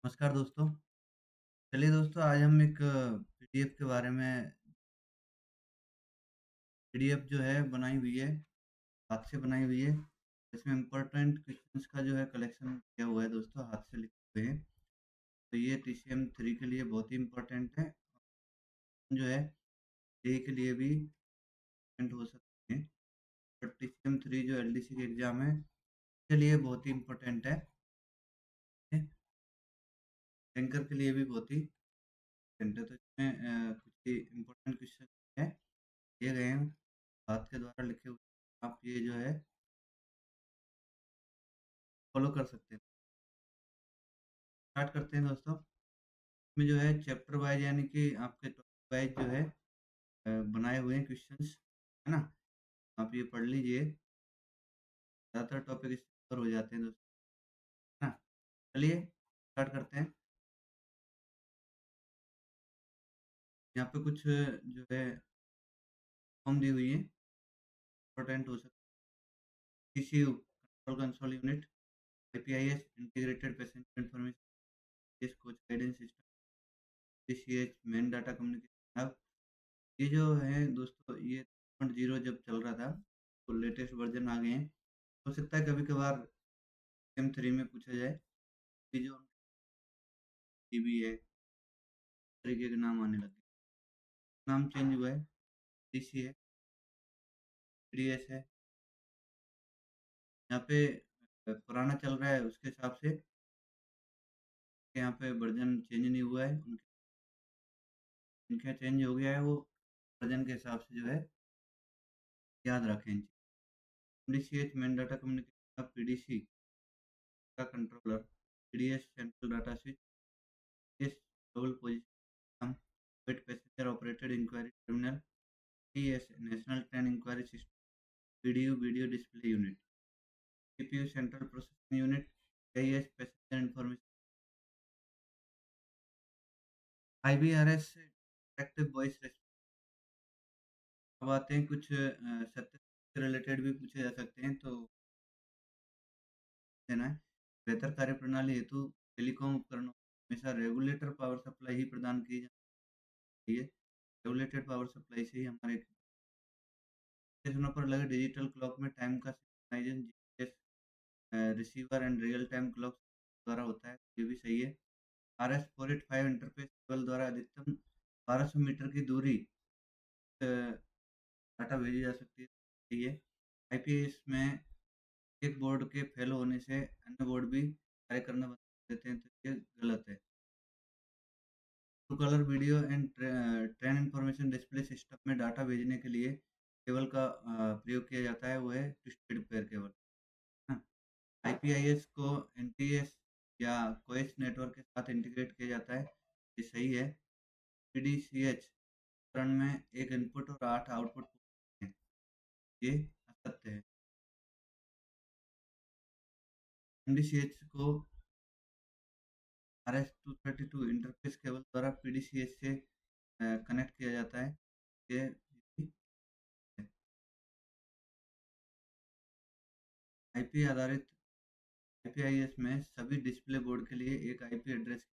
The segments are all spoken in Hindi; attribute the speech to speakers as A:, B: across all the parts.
A: नमस्कार दोस्तों। चलिए दोस्तों, आज हम एक पीडीएफ के बारे में। पीडीएफ जो है बनाई हुई है, हाथ से बनाई हुई है। इसमें इम्पोर्टेंट क्वेश्चंस का जो है कलेक्शन किया हुआ है दोस्तों, हाथ से लिखे हुए हैं। तो ये टीसीएम 3 के लिए बहुत ही इम्पोर्टेंट है। जो है जेईई के लिए भी इम्पोर्टेंट हो सकते हैं। बट टीसीएम 3 जो एलडीसी के एग्ज़ाम है, उसके लिए बहुत ही इम्पोर्टेंट है। बैंकर के लिए भी बहुत ही इम्पोर्टेंट है। तो इसमें कुछ ही इम्पोर्टेंट क्वेश्चन है, दिए गए हैं, हाथ के द्वारा लिखे हुए। आप ये जो है फॉलो कर सकते हैं। स्टार्ट करते हैं दोस्तों। इसमें जो है चैप्टर वाइज़ यानी कि आपके टॉपिक वाइज़ जो है बनाए हुए हैं क्वेश्चंस, है ना? आप ये पढ़ लीजिए, ज़्यादातर टॉपिक इससे कवर हो जाते हैं दोस्तों, है ना? चलिए स्टार्ट करते हैं। यहाँ पे कुछ जो है फॉर्म दी हुई है, इम्पोर्टेंट हो सकते हैं। TCU control console unit, IPIS integrated passenger information coach guidance system, TCH main data communication hub. ये जो है दोस्तों, ये 3.0 जब चल रहा था, तो लेटेस्ट वर्ज़न आ गए हैं। हो सकता है कभी-कभार M3 में पूछा जाए, ये जो टीबी है, इस तरीके के नाम आने लगे। नाम चेंज हुआ है, डीसी है, डीएस है। यहाँ पे पुराना चल रहा है उसके हिसाब से, यहाँ पे वर्ज़न चेंज नहीं हुआ है। उनका चेंज हो गया है, वो वर्ज़न के हिसाब से जो है याद रखें इन चीज़। DCH main data communication hub, PDC का controller, PDS central data switch, S global position, wait passenger operated inquiry terminal, TS national train inquiry system, PDU video display unit, CPU central processing unit, AES passenger information, IVRS interactive voice response. अब आते हैं कुछ सत्य से रिलेटेड भी पूछे जा सकते हैं, तो देना है। बेहतर कार्यप्रणाली हेतु टेलीकॉम उपकरणों को हमेशा रेगुलेटर पावर सप्लाई ही प्रदान की जानी चाहिए। रेगुलेटेड पावर सप्लाई से ही हमारे स्टेशनों पर लगे डिजिटल क्लॉक में टाइम का synchronisation GPS receiver and real time clock द्वारा होता है, ये भी सही है। RS485 इंटरफ़ेस केबल द्वारा अधिकतम 1200 मीटर की दूरी डाटा भेजी जा सकती है, सही है। आईपीएस में एक बोर्ड के फेल होने से अन्य बोर्ड भी कार्य करना बंद कर देते हैं, तो ये गलत है। True colour video and train information display system में डाटा भेजने के लिए केबल का प्रयोग किया जाता है, वो है ट्विस्टेड पेयर केबल। हाँ, आईपीआईएस को एनटीएस या कोएक्स नेटवर्क के साथ इंटीग्रेट किया जाता है, ये सही है। पीडीसीएच उपकरण में एक इनपुट और 8 आउटपुट होते हैं, ये असत्य है। एमडीसीएच को RS-232 इंटरफ़ेस केबल द्वारा पीडीसीएच से कनेक्ट किया जाता है, ये भी है। आईपी आधारित आईपीआईएस में सभी डिस्प्ले बोर्ड के लिए एक आईपी एड्रेस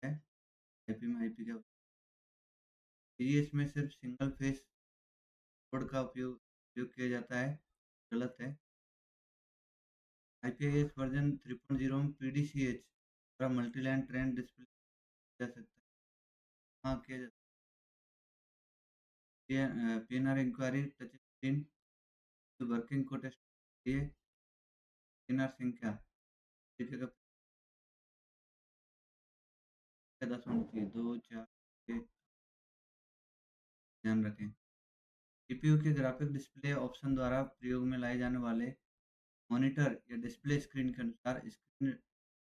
A: है। आईपी में आईपी का पीडीएस में सिर्फ सिंगल फेस बोर्ड का उपयोग किया जाता है, गलत है। आईपीआईएस वर्जन 3.0 में पीडीसीएच द्वारा मल्टी लाइन ट्रेन डिस्प्ले किया जा सकता है। हाँ, किया जा सकता है। PNR inquiry touch screen working को टेस्ट के लिए पीएनआर संख्या तरीके का 10 होनी चाहिए, 2, 4, 6, ध्यान रखें। सीपीयू के ग्राफिक डिस्प्ले ऑप्शन द्वारा प्रयोग में लाए जाने वाले मॉनिटर या डिस्प्ले स्क्रीन के अनुसार स्क्रीन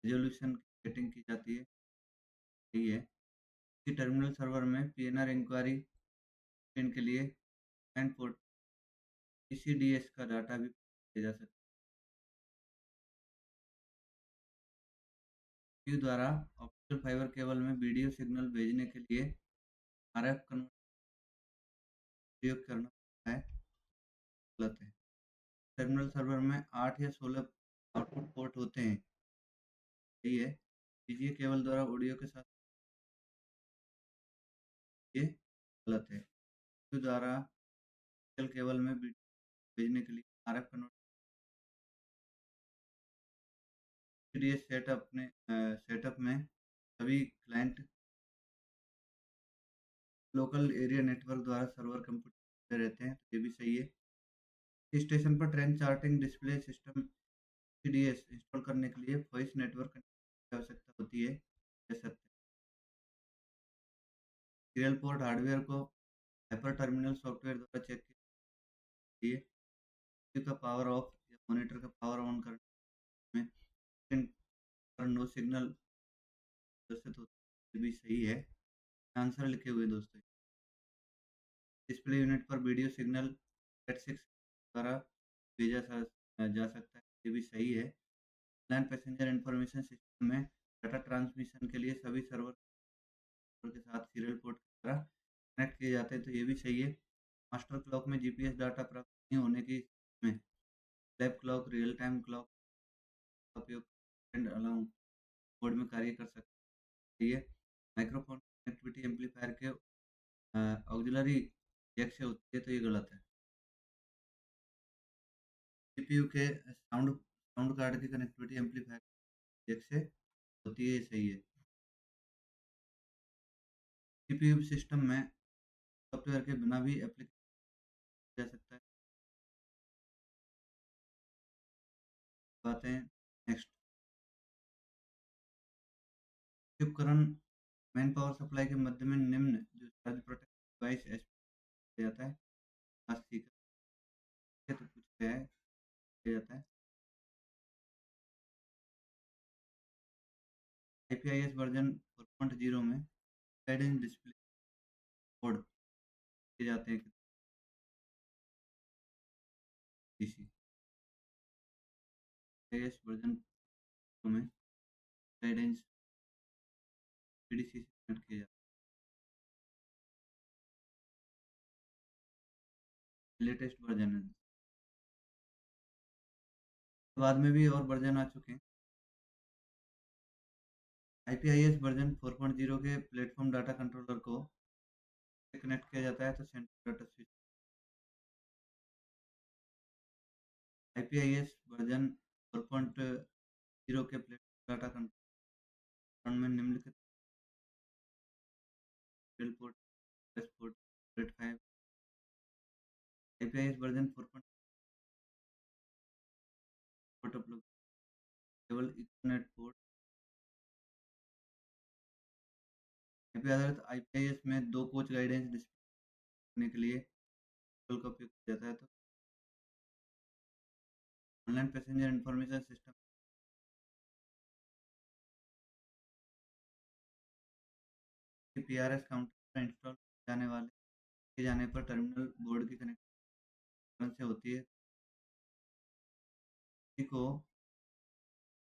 A: रिज़ॉल्यूशन की सेटिंग की जाती है, सही है। किसी टर्मिनल सर्वर में पीएनआर इंक्वायरी स्क्रीन के लिए एंड पोर्ट टीसीडीएस का डाटा भी किया जा सकता है। सीपीयू द्वारा ऑप्टिकल फाइबर केबल में वीडियो सिग्नल भेजने के लिए आरएफ कन्वर्टर प्रयोग करना पड़ता है, गलत है। टर्मिनल सर्वर में 8 या 16 आउटपुट पोर्ट होते हैं, सही है। डीजीए केबल द्वारा ऑडियो के साथ ये गलत है। ब्लूटूथ द्वारा डिजिटल केबल में वीडियो भेजने के लिए आरएफ कन्वर्टर सेटअप में सभी क्लाइंट लोकल एरिया नेटवर्क द्वारा सर्वर कंप्यूटर रहते हैं, तो ये भी सही है। स्टेशन पर train charting display system CDS install करने के लिए वॉइस नेटवर्क की आवश्यकता होती है। यह सत्य है। सीरियल पोर्ट हार्डवेयर को हाइपर टर्मिनल सॉफ्टवेयर द्वारा चेक किया जाए। टीवी का पावर ऑफ या मॉनिटर का पावर ऑन करने में स्क्रीन पर नो सिग्नल प्रदर्शित होता है, ये भी सही है। आंसर लिखे हुए दोस्तों। डिस्प्ले यूनिट पर वीडियो सिग्नल Cat6 द्वारा भेजा जा सकता है, ये भी सही है। ऑनलाइन पैसेंजर इंफॉर्मेशन सिस्टम में डाटा ट्रांसमिशन के लिए सभी सर्वर के साथ सीरियल पोर्ट की तरह कनेक्ट किए जाते हैं, तो ये भी सही है। मास्टर क्लॉक में जीपीएस डाटा प्राप्त नहीं होने की स्थिति में lab clock real time clock का उपयोग एंड अलाउंग मोड में कार्य कर सकती है। माइक्रोफोन कनेक्टिविटी एम्पलीफायर के ऑक्सिलरी जैक से होती है, तो ये गलत है। सीपीयू के साउंड साउंड कार्ड की कनेक्टिविटी एम्पलीफायर जैक से होती है, ये सही है। सीपीयू सिस्टम में सॉफ्टवेयर के बिना भी एप्लीकेशन जा सकता है। बातें नेक्स्ट। उपकरण मेन पावर सप्लाई के मध्य में निम्न जो चार्ज प्रोटेक्ट डिवाइस एस जाता है खास सीखा है, तो कुछ है किया जाता है। IPIS वर्जन 4.0 में गाइडेंस डिस्प्ले कोड दिए जाते हैं किसी IPIS वर्जन में गाइडेंस PDC से कनेक्ट किया जाता है। लेटेस्ट वर्जन है, बाद में भी और वर्जन आ चुके हैं। IPIS वर्जन 4.0 के प्लेटफॉर्म डाटा कंट्रोलर को कनेक्ट किया जाता है, तो central data switch. IPIS version 4.0 के प्लेटफॉर्म डाटा कंट्रोलर में निम्नलिखित serial port port 5 IPIS version 4.0 port उपलब्ध केवल इथरनेट पोर्ट। आईपी आधारित IPIS में दो कोच गाइडेंस डिस्प्ले करने के लिए केबल का उपयोग किया जाता है, तो online passenger information system PRS counter पर इंस्टॉल किए जाने पर टर्मिनल बोर्ड की कनेक्शन से होती है। इसी को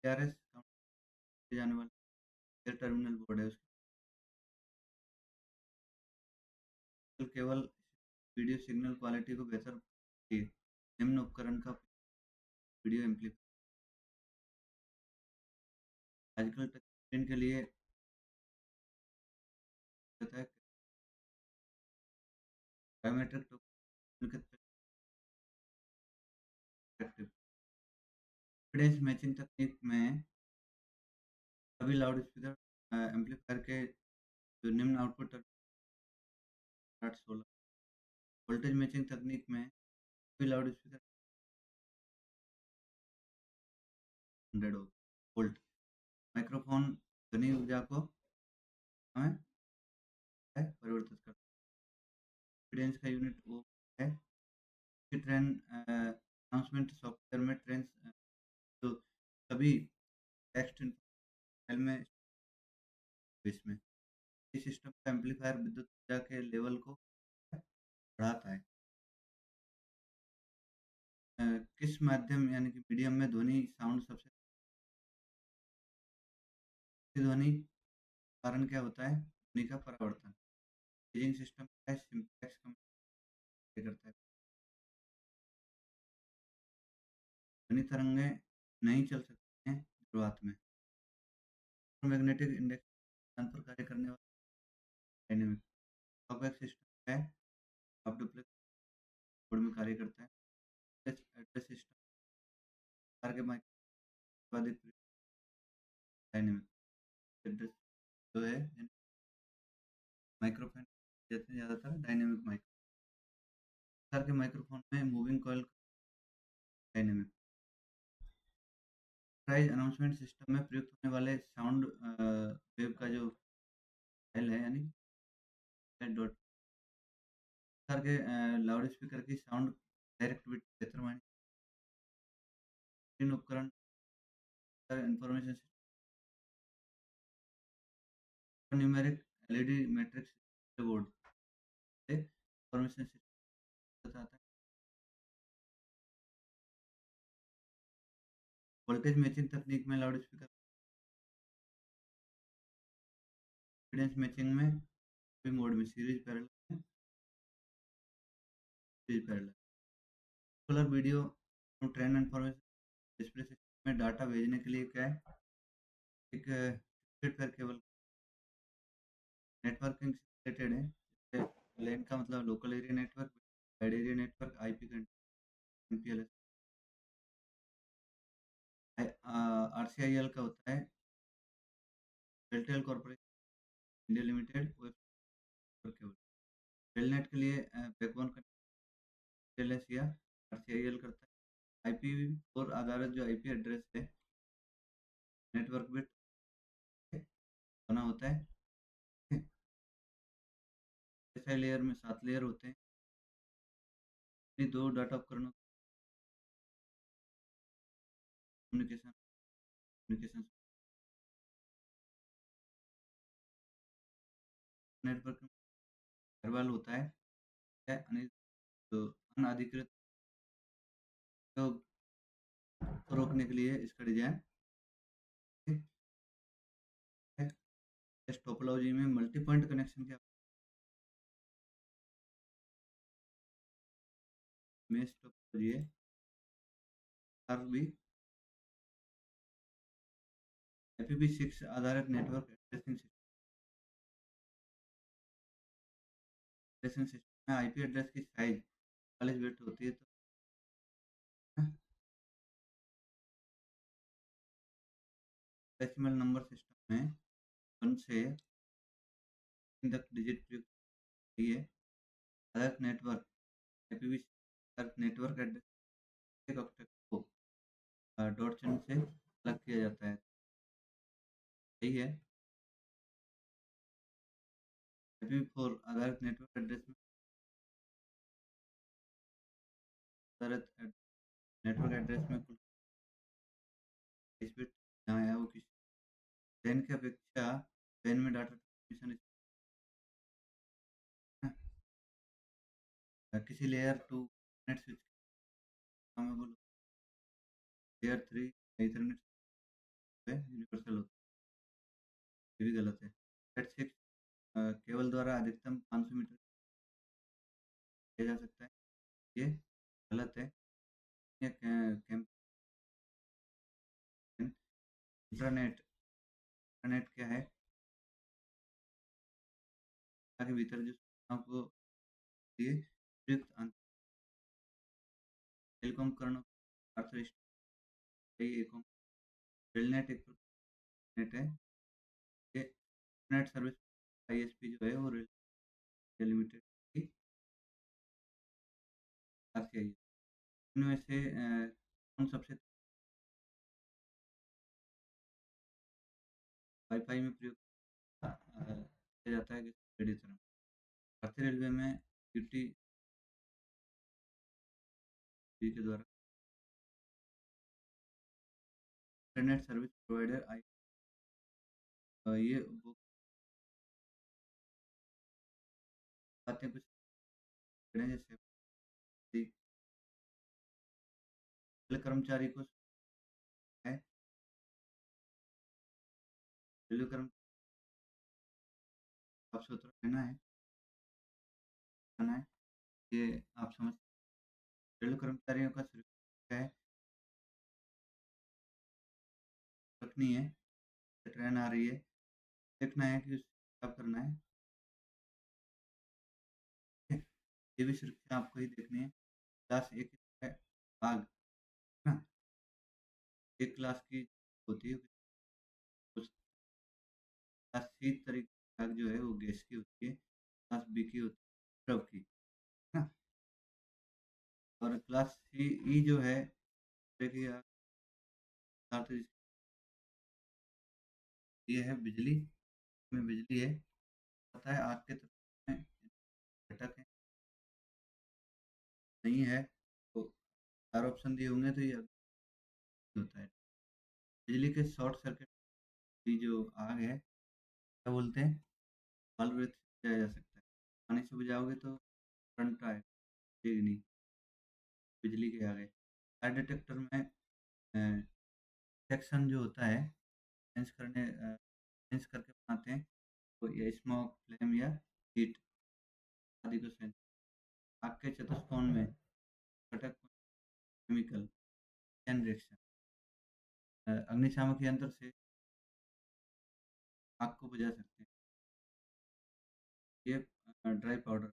A: PRS काउंटर किए जाने वाले टर्मिनल बोर्ड है, उसकी केवल वीडियो सिग्नल क्वालिटी को बेहतर बनाने के लिए निम्न उपकरण का वीडियो एम्पलीफायर आजकल टच स्क्रीन के लिए होता है। बायोमेट्रिक टोकन इम्पीडेंस मैचिंग तकनीक में सभी लाउड स्पीकर एम्पलीफायर के जो निम्न आउटपुट 16 वोल्टेज मैचिंग तकनीक में सभी लाउड स्पीकर 100 वोल्ट माइक्रोफोन ध्वनि ऊर्जा को हमें परिवर्तित करता है। इम्पीडेंस का यूनिट वो है कि ट्रेन अनाउंसमेंट सॉफ्टवेयर में ट्रेन तो सभी टेक्स्ट फाइल में इसमें इस सिस्टम का एम्पलीफायर विद्युत ऊर्जा के लेवल को बढ़ाता है। किस माध्यम यानी कि मीडियम में ध्वनि साउंड सबसे ध्वनि कारण क्या होता है? ध्वनि का परावर्तन। पेजिंग सिस्टम का सिंपलेक्स करता है। ध्वनि तरंगें नहीं चल सकती हैं शुरुआत में। मैग्नेटिक इंडेक्स स्थान पर कार्य करने वाला डायनेमिक टॉपबैक सिस्टम है, आप डुप्लेक्स मोड में कार्य करता है। एड्रेस सिस्टम प्रकार के उत्पादित डायनेमिक एड्रेस जो है माइक्रोफोन जैसे ज़्यादातर डायनेमिक प्रकार के माइक्रोफोन में moving coil dynamic price announcement system में प्रयुक्त होने वाले साउंड वेव का जो फाइल है यानी डॉट प्रकार के लाउड स्पीकर की साउंड डायरेक्ट बिट डिटरमाइन उपकरण information numeric LED matrix board से इंफॉर्मेशन सिस्टम बताता है। वोल्टेज मैचिंग तकनीक में लाउड स्पीकर इम्पीडेंस मैचिंग में मोड में series parallel colour video trend information display system में डाटा भेजने के लिए क्या है एक पेयर केबल नेटवर्किंग से रिलेटेड है। लैन का मतलब local area network, wide area network, IP MPLS. RCIL का होता है RailTel corporation India limited web cable. Telnet के लिए बैकबोन एलएस या आरसीआईएल करता है। आईपी4 आधारित जो आईपी एड्रेस है नेटवर्क बिट बना होता है। एसआई लेयर में 7 लेयर होते हैं। ये दो डाटा उपकरणों कम्युनिकेशन कम्युनिकेशन नेटवर्क फायरवॉल होता है तो अनाधिकृत उपयोग को रोकने के लिए इसका डिजाइन है। इस टोपोलॉजी में मल्टी पॉइंट कनेक्शन की मेश टोपोलॉजी है। भी IPv6 आधारित नेटवर्क एड्रेसिंग सिस्टम में आईपी एड्रेस की साइज 40 बिट होती है तो डेसिमल नंबर सिस्टम में 1 से 3 तक डिजिट प्रयुक्त होती है। आधारित network IPv6 network address octet co dot चिन्ह से अलग किया जाता है। यही है IPv4 आधारित नेटवर्क एड्रेस में आधारित नेटवर्क एड्रेस में कुल 20 बिट जहाँ है वो किसी LAN की अपेक्षा LAN में डाटा ट्रांसमिशन किसी लेयर 2 नेट स्विच में बोलो लेयर 3 ईथरनेट है यूनिवर्सल होता है। ये भी गलत है। Cat 6 केबल द्वारा अधिकतम 500 मीटर किया जा सकता है। ये गलत है। ये इंटरनेट इंटरनेट क्या है के भीतर जो सूचनाओं को लिए प्रयुक्त टेलीकॉम उपकरणों टेलनेट एक नेट है। ये इंटरनेट सर्विस आईएसपी जो है वो लिमिटेड की आरसीआई इनमें से कौन सबसे वाईफाई में प्रयोग किया जाता है तरह भारतीय रेलवे में यूटी के द्वारा इंटरनेट सर्विस प्रोवाइडर आई ये वो बातें कुछ जैसे कर्मचारी को है रेलवे कर्मचारी साफ सुथरा रहना है खाना है ये आप समझ रेलवे कर्मचारियों का सिर्फ है रखनी है ट्रेन आ रही है, देखना है कि उसे क्या करना है, ठीक है? ये भी सुरक्षा आपको ही देखनी है। क्लास ए की है आग, है ना? एक क्लास की होती है, उस क्लास सी तरीके की आग जो है वो गैस की होती है, क्लास बी की होती है द्रव की, है ना? और क्लास सी ई जो है, देखिए आग पदार्थ ये है बिजली, में बिजली है, पता है आग के तत्व में घटक है, नहीं है, तो 4 ऑप्शन दिए होंगे तो ये होता है। बिजली के शॉर्ट सर्किट की जो आग है, क्या बोलते हैं? बल्ब से बुझाया जा सकता है। पानी से बुझाओगे तो करंट आएगा, ठीक नहीं, बिजली के आगे। फायर डिटेक्टर में डिटेक्शन जो होता है, सेंस करके बनाते हैं, तो ये स्मोक, फ्लेम या हीट आदि को सेंस। आग के चतुष्कोण में घटक केमिकल चैन रिएक्शन, अग्निशामक यंत्र से आग को बुझा सकते हैं। ये ड्राई पाउडर,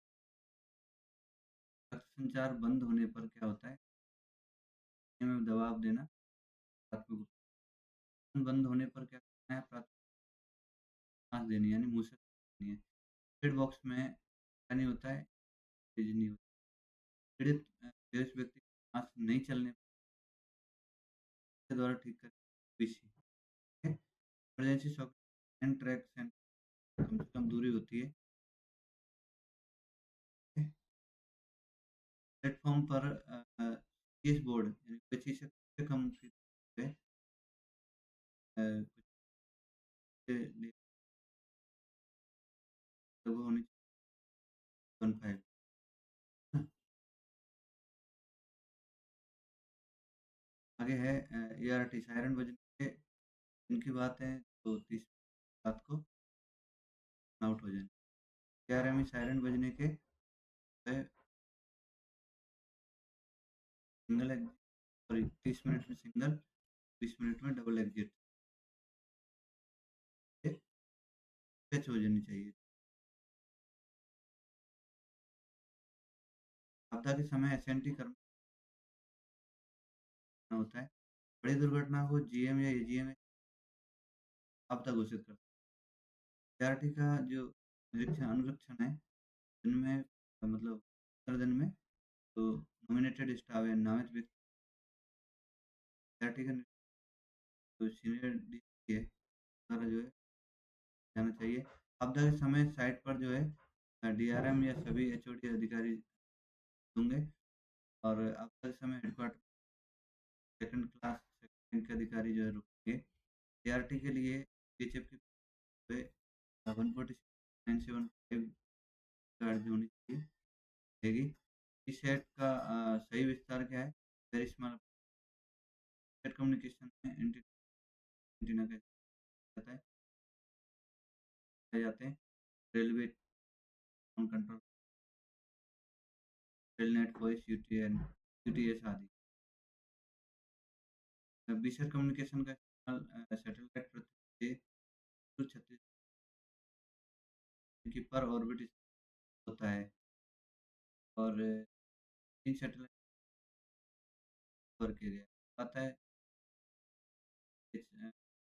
A: रक्त संचार बंद होने पर क्या होता है? में दबाव देना, प्राथमिक उपचार बंद होने पर क्या करना है? प्राथमिक सांस देनी, यानी मुँह से देनी है। फीड बॉक्स में क्या नहीं होता है? तेज़ नहीं होता। पीड़ित बेहोश व्यक्ति की सांस नहीं चलने के द्वारा ठीक करें, पीसी, ठीक है? इमरजेंसी सॉकेट एंड ट्रैक से कम से कम दूरी होती है, ठीक है? प्लेटफ़ॉर्म पर स्विच बोर्ड यानी कोई चीज़ से कम से कम की पे कुछ से ले लगभग होनी चाहिए 15 ना। आगे है एआरटी सायरन बजने के दिन की बात है तो 30 रात को आउट हो जाएँ। एआरएम सायरन बजने के सिंगल सॉरी 30 मिनट में सिंगल, 20 मिनट में डबल एग्जिट ये फेच हो जानी चाहिए। आपदा के समय एसएनटी करना होता है। बड़ी दुर्घटना को जीएम या एजीएम आपदा घोषित करता है। एआरटी का जो अनुरक्षण है, इनमें मतलब 15 दिन में तो नॉमिनेटेड स्टाफ है, नामित व्यक्ति एआरटी का जो सीनियर डीसी है, द्वारा जो है जाना चाहिए। आपदा के समय साइट पर जो है डीआरएम या सभी एचओडी अधिकारी होंगे और आपदा के समय हेडक्वार्टर सेकंड क्लास सेकंड के अधिकारी जो है रुकेंगे। एआरटी के लिए बीएचएफ की पे 147 गार्ड जो होनी चाहिए रहेगी। इस सेट का सही विस्तार क्या है? वेरी स्मॉल सेट कम्युनिकेशन में एंटीना का जाता है, जाते हैं रेलवे कंट्रोल, रेलनेट, वॉइस, यूटीएन, यूटीएस आदि। विशेष कम्युनिकेशन का इस्तेमाल सैटेलाइट पृथ्वी से 36 की पर ऑर्बिट होता है और 3 सैटेलाइट कवर किया गया आता है।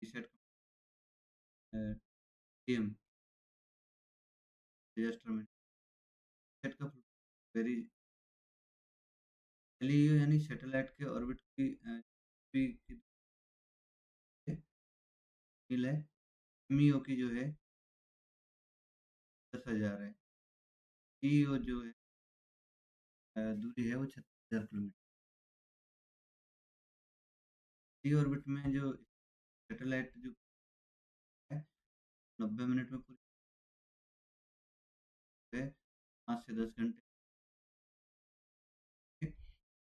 A: सेट टीएम डिजास्टर में सेट का वेरी एलईयू यानी सैटेलाइट के ऑर्बिट की की मील है, एमईओ की जो है 10,000 है, ईईओ जो है दूरी है वो 36,000 किलोमीटर। डी ऑर्बिट में जो सैटेलाइट जो है 90 मिनट में पूरी है, 5 से 10 घंटे।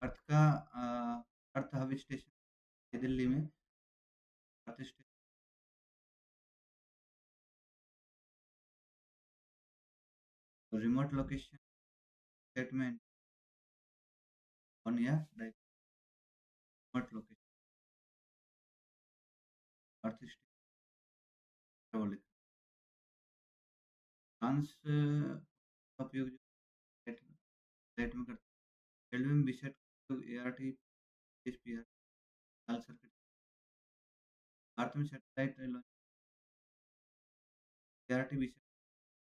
A: अर्थ का अर्थ हब स्टेशन नई दिल्ली में अर्थ स्टेशन रिमोट लोकेशन सेटमेंट ऑन या remote location earth station parabolic trans का उपयोग जो नेट नेट में करते हैं। रेलवे में विशेष एआरटी, एसपीआर, लाल सर्किट। भारत में सैटेलाइट लॉन्च एआरटी विशेष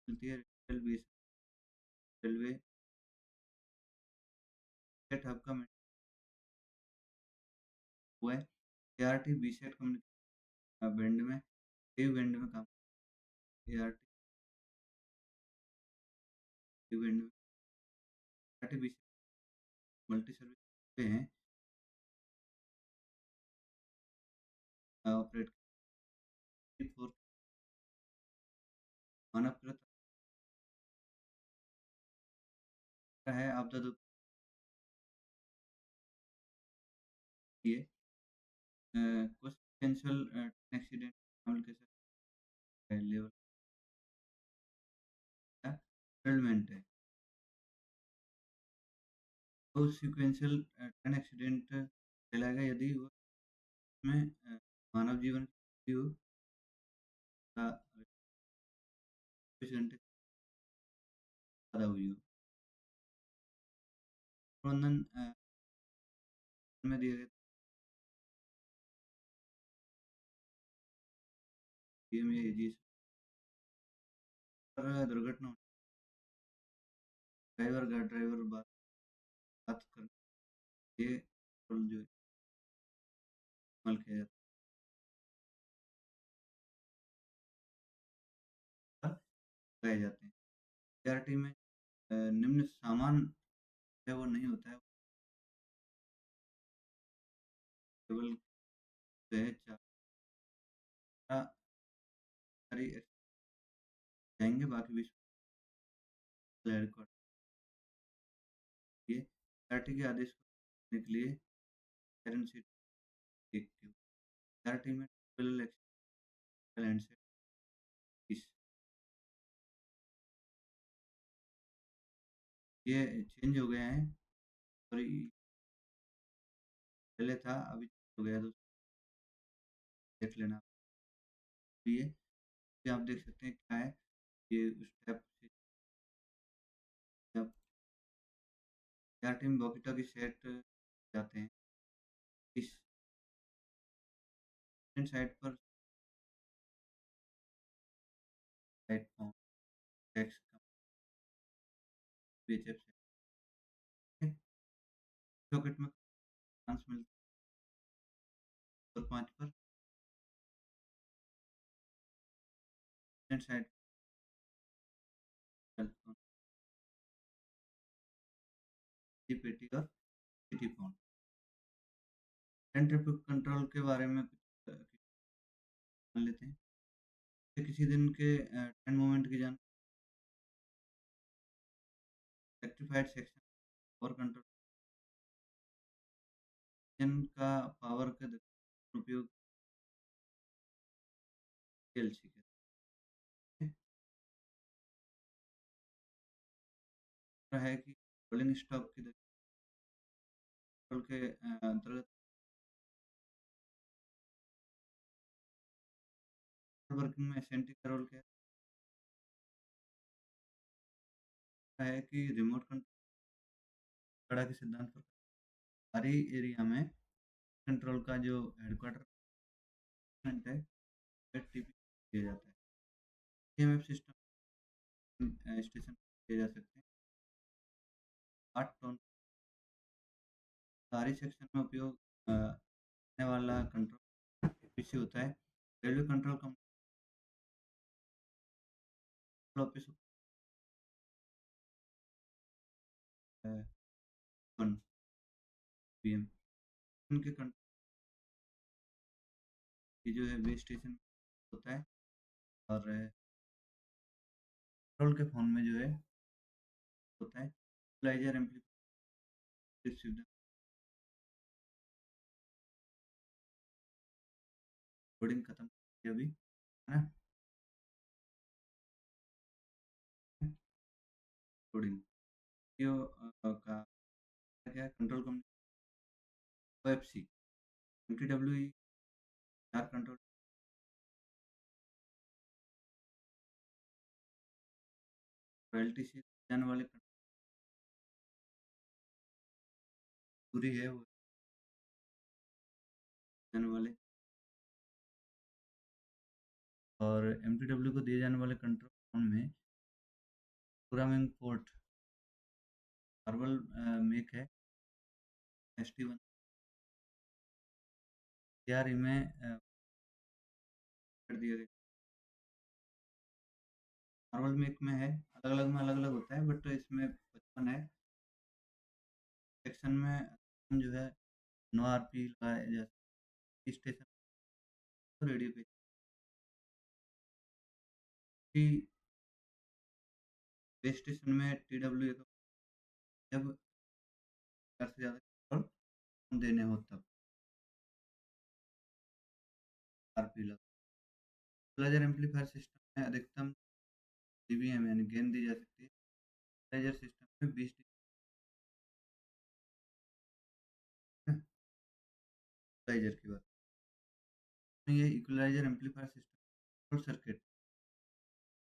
A: मिलती है। रेलवे रेलवे सेट हब का हुआ है। एआरटी बीसेट कम्युनिकेशन बैंड में वेव बैंड में काम एआरटी वेव बैंड में एआरटी बीसेट मल्टी सर्विस पे हैं ऑपरेट फोर मानव है आपदा तो ये कुछ पोटेंशियल एक्सीडेंट शामिल कैसे लेवल का सेटलमेंट है। तो सीक्वेंशियल ट्रेन एक्सीडेंट कहलाएगा यदि वो में मानव जीवन की हो या 24 घंटे ज़्यादा हुई हो। प्रबंधन में दिए गए पीएमएजी पर दुर्घटना ड्राइवर बात करके ये जो इस्तेमाल किया जाता है लगाए जाते हैं। एआरटी में निम्न सामान है वो नहीं होता है केवल जो है चारा जाएंगे बाकी विश्व रिकॉर्ड ये एआरटी के आदेश को करने के लिए कैरन सीट देखती हूँ। एआरटी में ट्रिपल एक्सीलेंट से इस ये चेंज हो गया है और पहले था अभी हो गया तो देख लेना। ये आप देख सकते हैं क्या है ये स्टेप जब चार टीम बॉकिटा की सेट जाते हैं इस साइड पर प्लेटफॉर्म टेक्स बीएचएफ से सॉकेट में चांस मिलता है और 5 पर साइड पेटी और सिटी फोन ट्रैफिक कंट्रोल के बारे में कुछ जान लेते हैं। किसी दिन के ट्रेन मूवमेंट की जान रेक्टिफाइड सेक्शन और कंट्रोल का पावर का उपयोग एलसी के है कि रोलिंग स्टॉक की के अंतर्गत वर्किंग में एसएनटी का रोल क्या है कि रिमोट कंट्रोल के सिद्धांत पर सारी एरिया में कंट्रोल का जो हेडक्वार्टर है टीपी किया जाता है। सीएमएफ सिस्टम स्टेशन किए जा सकते हैं 8 टन सारी सेक्शन में उपयोग करने वाला कंट्रोल पीसी होता है। Railway control office one PM उनके कंट्रोल जो है बेस स्टेशन होता है और कंट्रोल के फोन में जो है होता है इक्वलाइजर एम्पलीफायर लोडिंग खत्म अभी है ना लोडिंग यो का क्या कंट्रोल ओएफसी एमटीडब्ल्यू चार कंट्रोल रॉयल्टी से जाने वाले पूरी है वो जाने वाले और एमटीडब्ल्यू को दिए जाने वाले कंट्रोल फ़ोन में प्रोग्रामिंग पोर्ट मार्वल मेक है एसटी1 सीआरई में कर दिया गया मार्वल मेक में है अलग-अलग में अलग-अलग होता है बट इसमें 55 है सेक्शन में हम जो है नो आरपी लगाया जैसे स्टेशन रेडियो पे कि बेस स्टेशन में टीडब्ल्यू को जब 4 से ज़्यादा कंट्रोल देने हो तब आरपी लगा इक्वलाइज़र एम्पलीफायर सिस्टम में अधिकतम डीबीएम यानी गेन दी जा सकती है इक्वलाइज़र सिस्टम में 20 इक्वलाइज़र की बात ये equaliser amplifier system circuit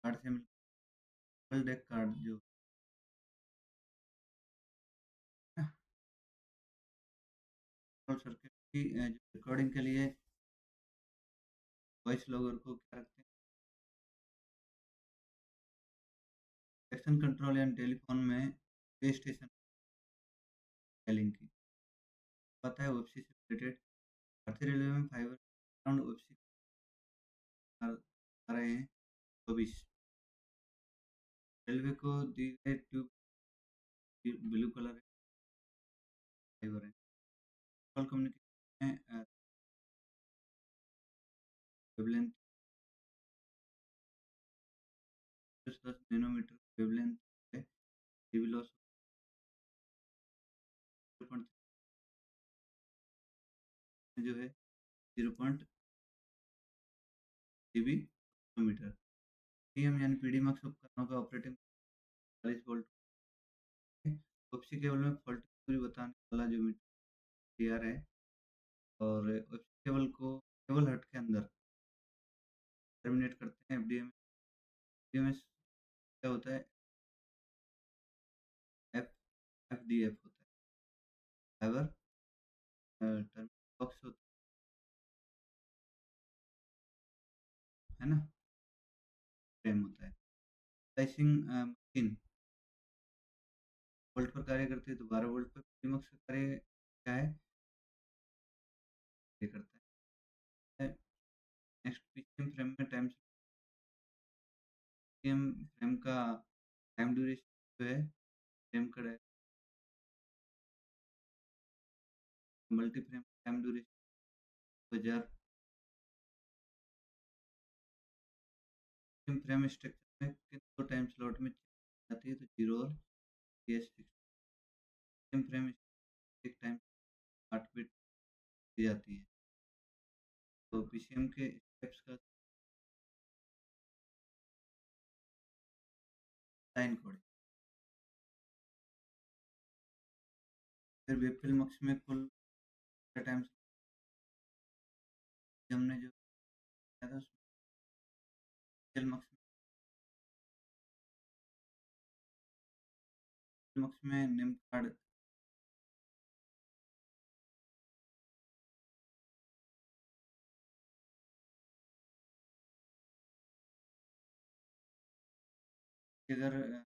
A: card से डबल डेक कार्ड जो सर्किट की रिकॉर्डिंग के लिए वॉइस लॉगर को क्या रखते हैं सेक्शन कंट्रोल यानी टेलीफोन में बेस स्टेशन लिंक की पता है ओएफसी से रिलेटेड भारतीय रेलवे में फाइबर अराउंड ओएफसी आ रहे हैं 24 रेलवे को दी गई ट्यूब ब्लू कलर फाइबर है कॉल कम्युनिकेशन में वेवलेंथ 10 नैनोमीटर वेवलेंथ है डीबी लॉस 0.3 जो है 0 डीबी मीटर पीएम यानी पीडीमैक्स उपकरणों का ऑपरेटिंग 40 वोल्ट ओपसी केबल में फॉल्ट दूरी बताने वाला जो मीटर है और ओपसी केबल को केबल हट के अंदर टर्मिनेट करते हैं एफडीएम एफडीएमएस क्या होता है एफ एफडीएफ होता है फाइबर टर्मिनेट बॉक्स होता है ना फ्रेम होता है स्लाइसिंग मशीन वोल्ट पर कार्य करती है तो 12 वोल्ट पर पीडीमैक्स का कार्य क्या है ये करता है नेक्स्ट पीसीएम फ्रेम में टाइम पीसीएम फ्रेम का टाइम ड्यूरेशन जो है फ्रेम का multi frame time duration 2000 frame structure में किन दो टाइम स्लॉट में जाती है तो 0 और CS फ्रेम एक टाइम 8 बिट दी जाती है तो पीसीएम के स्टेप्स का लाइन कोड फिर वेब फिल्म अक्ष में कुल टाइम हमने जो किया था उसमें फिल्म अक्ष में नेम कार्ड अगर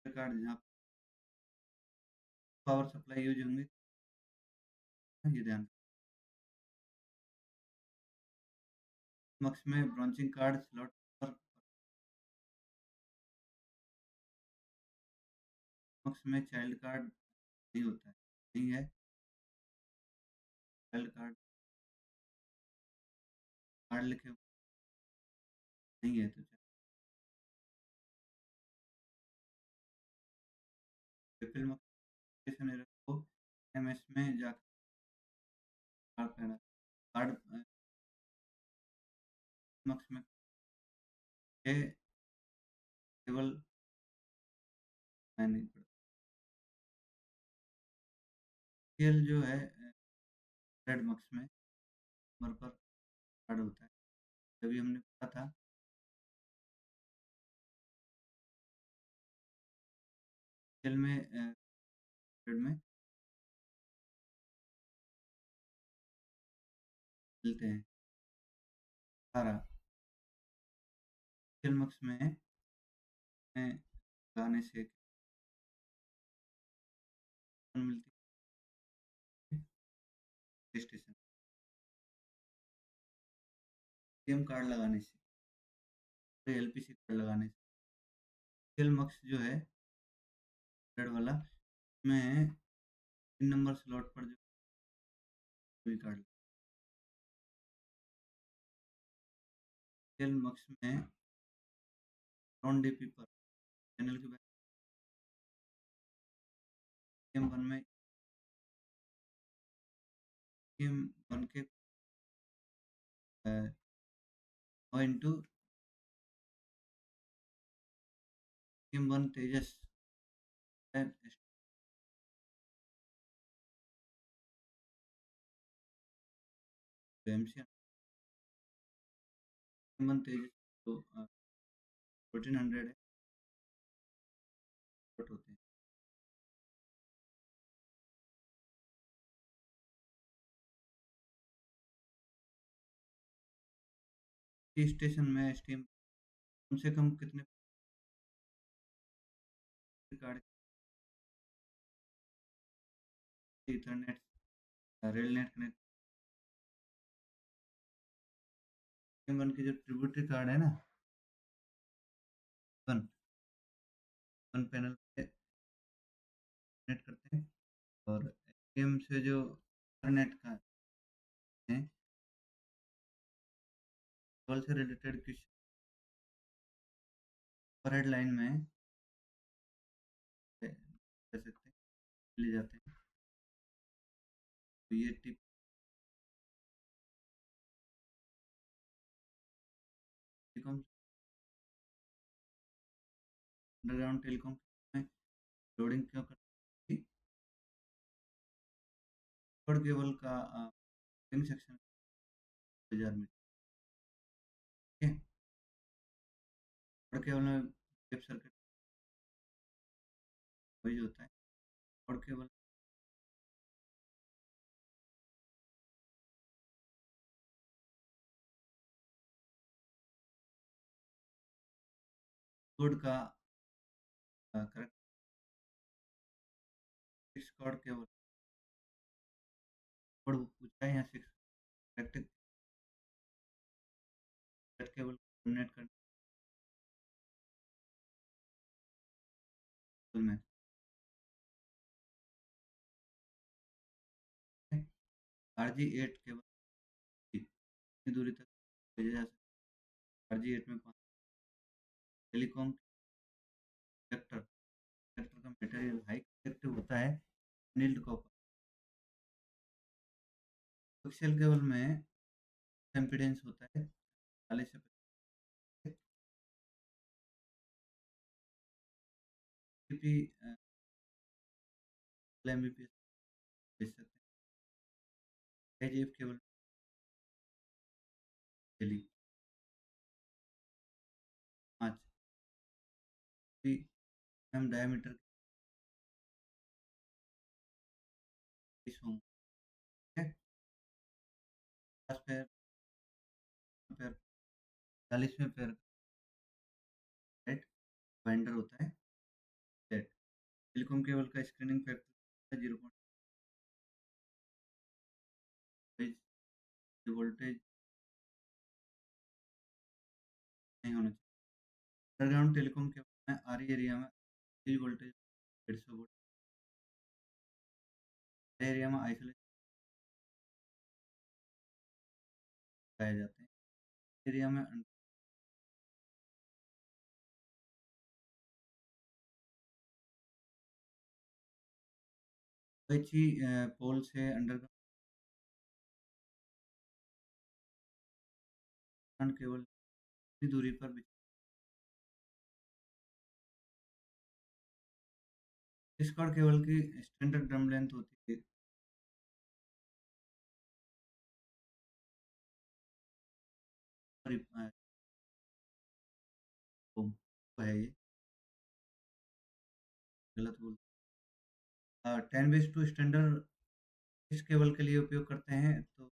A: कार्ड जहाँ पावर सप्लाई यूज होंगे ये ध्यान मक्स में ब्रांचिंग कार्ड स्लॉट पर मक्स में चाइल्ड कार्ड नहीं होता है नहीं है चाइल्ड कार्ड कार्ड लिखे हुए नहीं है तो फिल्म को एमएस में जाकर कार्ड पहना कार्ड मक्स में केवल मैंने केल जो है रेड मक्स में नंबर पर कार्ड होता है तभी हमने पढ़ा था खेल में पीरियड में मिलते हैं। 18 खेल मक्स में लगाने से मिलती है प्ले स्टेशन गेम कार्ड लगाने से, तो एलपीसी कार्ड लगाने से। खेल मक्स जो है रेड वाला में 3 नंबर स्लॉट पर जो कोई कार्ड खेल मक्स में नॉन डीपी पर चैनल के गेम वन में गेम वन के 9 इंटू गेम वन तेजस एमसी गेम वन तेजस तो 1400 है होते हैं। स्टेशन में स्टीम कम से कम कितने card Ethernet rail net connect one की जो ट्रिब्यूटरी कार्ड है ना वन वन पैनल पे कनेक्ट करते हैं और गेम से जो इंटरनेट का है कॉल से रिलेटेड क्वेश्चन पर हेड लाइन में कर सकते हैं ले जाते हैं। तो ये टिप टेलीकॉम अंडरग्राउंड टेलीकॉम में लोडिंग क्यों करती है? कोड केबल का पिन सेक्शन 1000 मीटर ठीक है। कोड केबल में वेब सर्किट वही होता है। कोड केबल कोड का correct six code cable code पूछा है यहाँ सिक्स करेक्ट केबल कनेक्ट करने में RG8 केबल कितनी दूरी तक भेजा जा सकता है? RG8 में टेलीकॉम कंडक्टर कंडक्टर का मटेरियल हाई कंडक्टिव होता है नील्ड कॉपर। कोएक्सियल केबल में इम्पीडेंस होता है 40 से 50 एमबीपीएस भेज सकते हैं। AGF cable daily 5 M diameter की सोम है 50 पैर पैर 40वें पैर राइट बाइंडर होता है सेट। टेलीकॉम केबल का स्क्रीनिंग फैक्टर 0.5 वोल्टेज नहीं होना चाहिए। अंडरग्राउंड टेलीकॉम केबल में आर एरिया में तेज वोल्टेज 150 वोल्ट एरिया में आइसोलेशन पाए जाते हैं। एरिया में अच्छी पोल से अंडरग्राउंड केबल इतनी दूरी पर डिस्कॉर्ड केबल की स्टैंडर्ड ड्रम लेंथ होती है करीब ओम है ये गलत बोल 10 बेस टू स्टैंडर्ड किस केबल के लिए उपयोग करते हैं? तो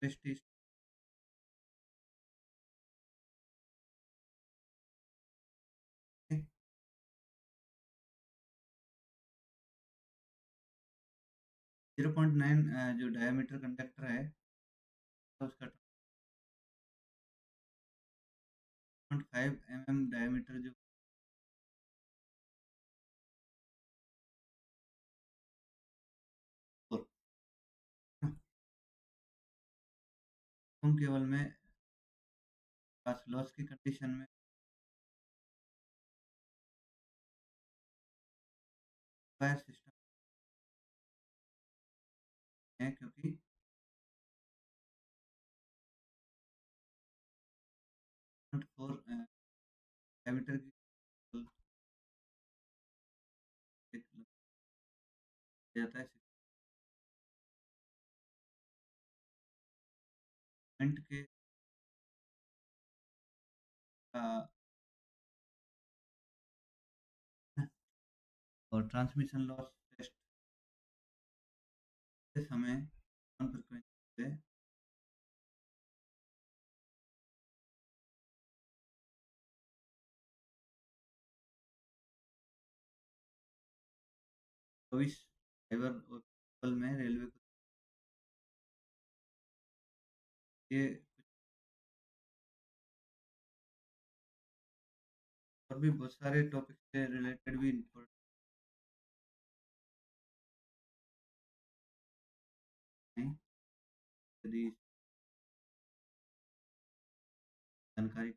A: बेस्ट 0.9 जो डायमीटर कंडक्टर है, तो उसका 2.5 डायमीटर जो और कम केबल में पास लॉस की कंडीशन में वायर सिस्टम है क्योंकि 0.4 डायमीटर की केबल एक लग जाता है सेगमेंट के अ, और ट्रांसमिशन लॉस टेस्ट के समय कम फ्रीक्वेंसी पे 24 फाइबर और केबल में रेलवे को ये और भी बहुत सारे टॉपिक से रिलेटेड भी इम्पोर्टेंट हैं। यदि जानकारी